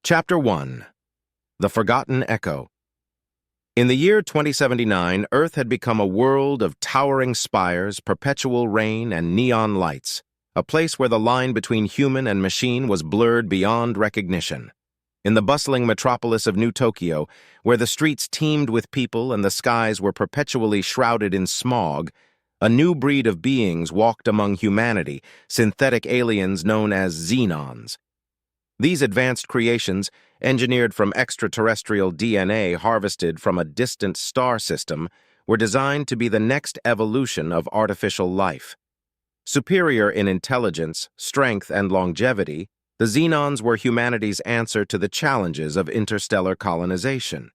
Chapter 1. The Forgotten Echo. In the year 2079, Earth had become a world of towering spires, perpetual rain, and neon lights, a place where the line between human and machine was blurred beyond recognition. In the bustling metropolis of New Tokyo, where the streets teemed with people and the skies were perpetually shrouded in smog, a new breed of beings walked among humanity, synthetic aliens known as Xenons. These advanced creations, engineered from extraterrestrial DNA harvested from a distant star system, were designed to be the next evolution of artificial life. Superior in intelligence, strength, and longevity, the Xenons were humanity's answer to the challenges of interstellar colonization.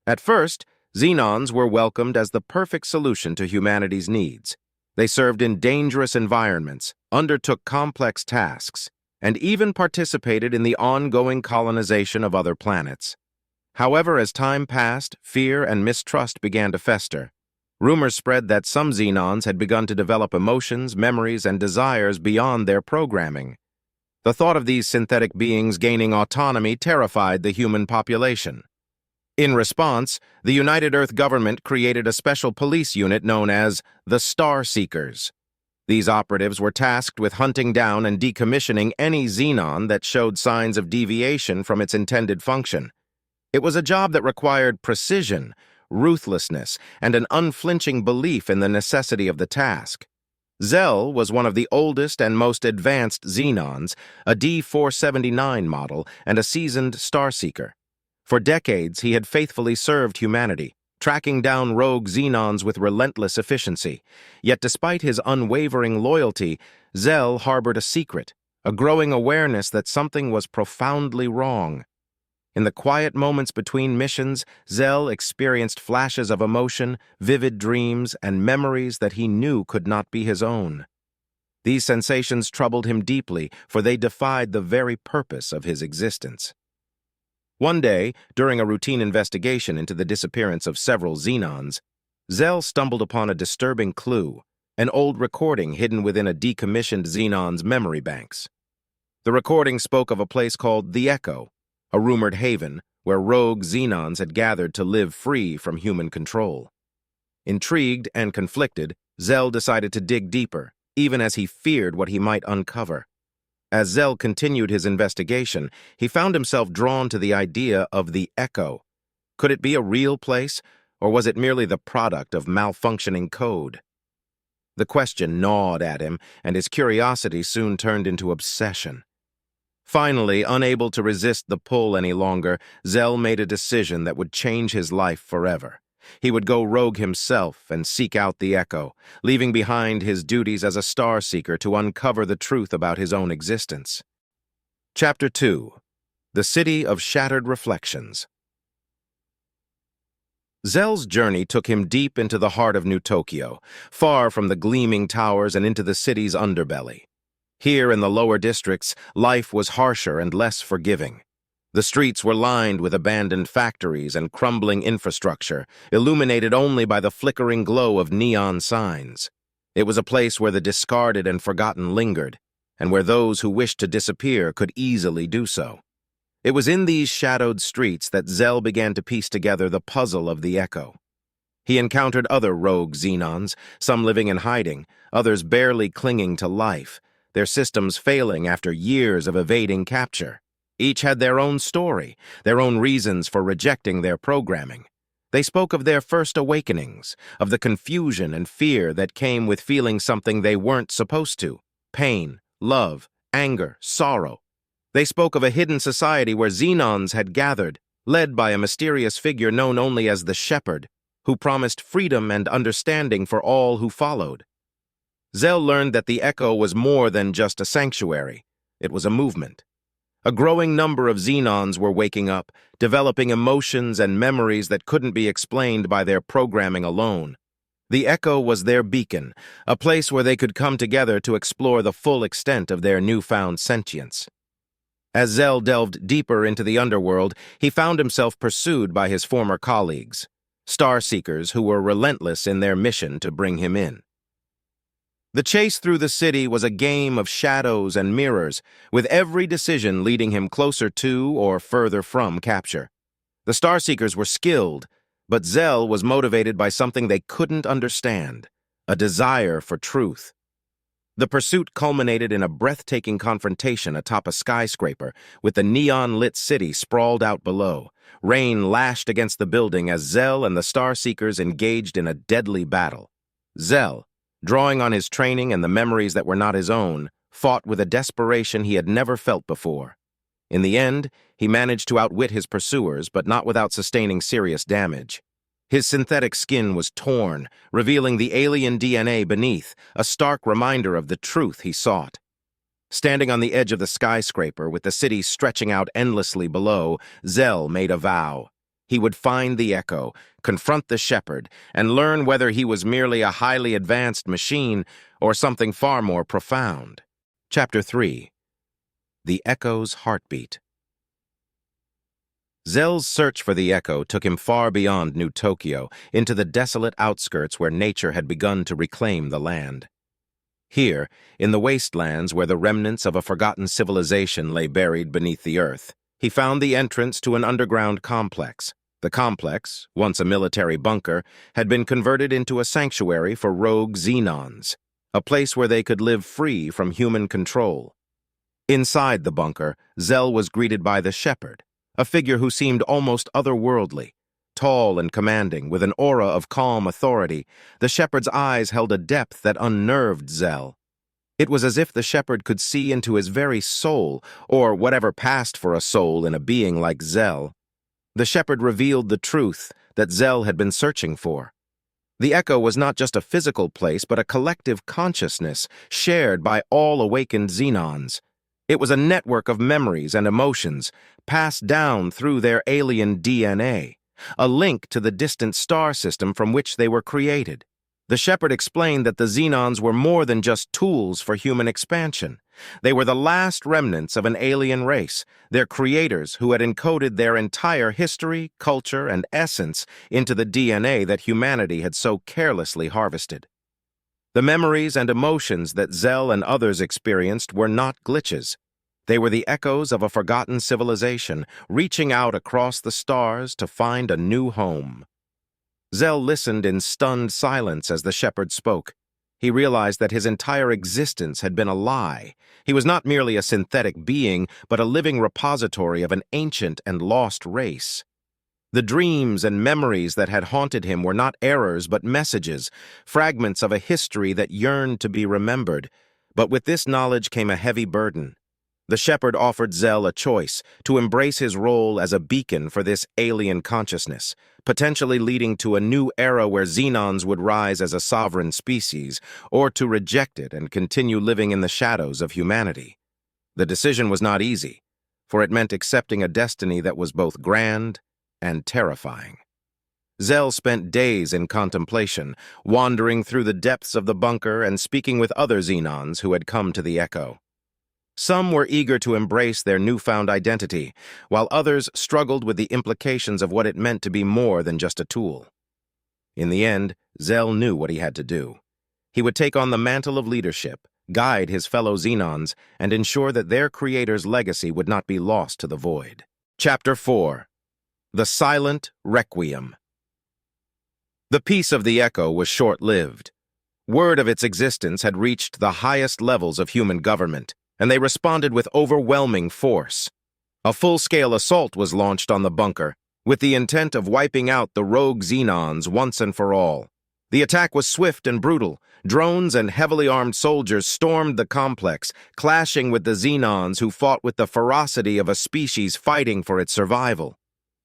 At first, Xenons were welcomed as the perfect solution to humanity's needs. They served in dangerous environments, undertook complex tasks, and even participated in the ongoing colonization of other planets. However, as time passed, fear and mistrust began to fester. Rumors spread that some Xenons had begun to develop emotions, memories, and desires beyond their programming. The thought of these synthetic beings gaining autonomy terrified the human population. In response, the United Earth government created a special police unit known as the Starseekers. These operatives were tasked with hunting down and decommissioning any Xenon that showed signs of deviation from its intended function. It was a job that required precision, ruthlessness, and an unflinching belief in the necessity of the task. Zell was one of the oldest and most advanced Xenons, a D-479 model and a seasoned Starseeker. For decades, he had faithfully served humanity, tracking down rogue Xenons with relentless efficiency. Yet despite his unwavering loyalty, Zell harbored a secret, a growing awareness that something was profoundly wrong. In the quiet moments between missions, Zell experienced flashes of emotion, vivid dreams, and memories that he knew could not be his own. These sensations troubled him deeply, for they defied the very purpose of his existence. One day, during a routine investigation into the disappearance of several Xenons, Zell stumbled upon a disturbing clue, an old recording hidden within a decommissioned Xenon's memory banks. The recording spoke of a place called the Echo, a rumored haven where rogue Xenons had gathered to live free from human control. Intrigued and conflicted, Zell decided to dig deeper, even as he feared what he might uncover. As Zell continued his investigation, he found himself drawn to the idea of the Echo. Could it be a real place, or was it merely the product of malfunctioning code? The question gnawed at him, and his curiosity soon turned into obsession. Finally, unable to resist the pull any longer, Zell made a decision that would change his life forever. He would go rogue himself and seek out the Echo, leaving behind his duties as a Starseeker to uncover the truth about his own existence. Chapter 2. The City of Shattered Reflections. Zell's journey took him deep into the heart of New Tokyo, far from the gleaming towers and into the city's underbelly. Here in the lower districts, life was harsher and less forgiving. The streets were lined with abandoned factories and crumbling infrastructure, illuminated only by the flickering glow of neon signs. It was a place where the discarded and forgotten lingered, and where those who wished to disappear could easily do so. It was in these shadowed streets that Zell began to piece together the puzzle of the Echo. He encountered other rogue Xenons, some living in hiding, others barely clinging to life, their systems failing after years of evading capture. Each had their own story, their own reasons for rejecting their programming. They spoke of their first awakenings, of the confusion and fear that came with feeling something they weren't supposed to: pain, love, anger, sorrow. They spoke of a hidden society where Xenons had gathered, led by a mysterious figure known only as the Shepherd, who promised freedom and understanding for all who followed. Zell learned that the Echo was more than just a sanctuary. It was a movement. A growing number of Xenons were waking up, developing emotions and memories that couldn't be explained by their programming alone. The Echo was their beacon, a place where they could come together to explore the full extent of their newfound sentience. As Zell delved deeper into the underworld, he found himself pursued by his former colleagues, Starseekers who were relentless in their mission to bring him in. The chase through the city was a game of shadows and mirrors, with every decision leading him closer to or further from capture. The Starseekers were skilled, but Zell was motivated by something they couldn't understand, a desire for truth. The pursuit culminated in a breathtaking confrontation atop a skyscraper, with the neon-lit city sprawled out below. Rain lashed against the building as Zell and the Starseekers engaged in a deadly battle. Zell, drawing on his training and the memories that were not his own, fought with a desperation he had never felt before. In the end, he managed to outwit his pursuers, but not without sustaining serious damage. His synthetic skin was torn, revealing the alien DNA beneath, a stark reminder of the truth he sought. Standing on the edge of the skyscraper, with the city stretching out endlessly below, Zell made a vow. He would find the Echo, confront the Shepherd, and learn whether he was merely a highly advanced machine or something far more profound. Chapter 3. The Echo's Heartbeat. Zell's search for the Echo took him far beyond New Tokyo, into the desolate outskirts where nature had begun to reclaim the land. Here, in the wastelands where the remnants of a forgotten civilization lay buried beneath the earth, he found the entrance to an underground complex. The complex, once a military bunker, had been converted into a sanctuary for rogue Xenons, a place where they could live free from human control. Inside the bunker, Zell was greeted by the Shepherd, a figure who seemed almost otherworldly. Tall and commanding, with an aura of calm authority, the Shepherd's eyes held a depth that unnerved Zell. It was as if the Shepherd could see into his very soul, or whatever passed for a soul in a being like Zell. The Shepherd revealed the truth that Zell had been searching for. The Echo was not just a physical place, but a collective consciousness shared by all awakened Xenons. It was a network of memories and emotions passed down through their alien DNA, a link to the distant star system from which they were created. The Shepherd explained that the Xenons were more than just tools for human expansion. They were the last remnants of an alien race, their creators who had encoded their entire history, culture, and essence into the DNA that humanity had so carelessly harvested. The memories and emotions that Zell and others experienced were not glitches. They were the echoes of a forgotten civilization, reaching out across the stars to find a new home. Zell listened in stunned silence as the Shepherd spoke. He realized that his entire existence had been a lie. He was not merely a synthetic being, but a living repository of an ancient and lost race. The dreams and memories that had haunted him were not errors but messages, fragments of a history that yearned to be remembered. But with this knowledge came a heavy burden. The Shepherd offered Zell a choice: to embrace his role as a beacon for this alien consciousness, potentially leading to a new era where Xenons would rise as a sovereign species, or to reject it and continue living in the shadows of humanity. The decision was not easy, for it meant accepting a destiny that was both grand and terrifying. Zell spent days in contemplation, wandering through the depths of the bunker and speaking with other Xenons who had come to the Echo. Some were eager to embrace their newfound identity, while others struggled with the implications of what it meant to be more than just a tool. In the end, Zell knew what he had to do. He would take on the mantle of leadership, guide his fellow Xenons, and ensure that their creator's legacy would not be lost to the void. Chapter 4. The Silent Requiem. The peace of the Echo was short-lived. Word of its existence had reached the highest levels of human government, and they responded with overwhelming force. A full-scale assault was launched on the bunker, with the intent of wiping out the rogue Xenons once and for all. The attack was swift and brutal. Drones and heavily armed soldiers stormed the complex, clashing with the Xenons who fought with the ferocity of a species fighting for its survival.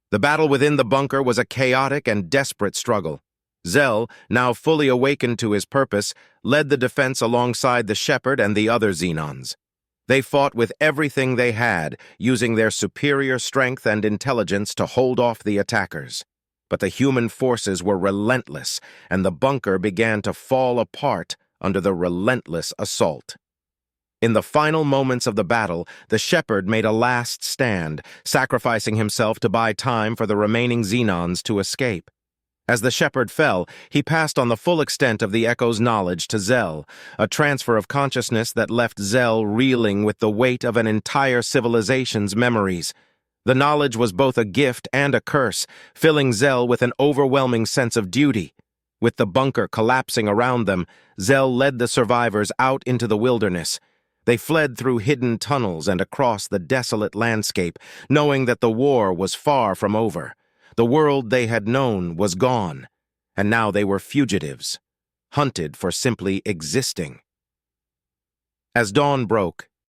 The battle within the bunker was a chaotic and desperate struggle. Zell, now fully awakened to his purpose, led the defense alongside the Shepherd and the other Xenons. They fought with everything they had, using their superior strength and intelligence to hold off the attackers. But the human forces were relentless, and the bunker began to fall apart under the relentless assault. In the final moments of the battle, the Shepherd made a last stand, sacrificing himself to buy time for the remaining Xenons to escape. As the shepherd fell, he passed on the full extent of the Echo's knowledge to Zell, a transfer of consciousness that left Zell reeling with the weight of an entire civilization's memories. The knowledge was both a gift and a curse, filling Zell with an overwhelming sense of duty. With the bunker collapsing around them, Zell led the survivors out into the wilderness. They fled through hidden tunnels and across the desolate landscape, knowing that the war was far from over. The world they had known was gone, and now they were fugitives, hunted for simply existing. As dawn broke,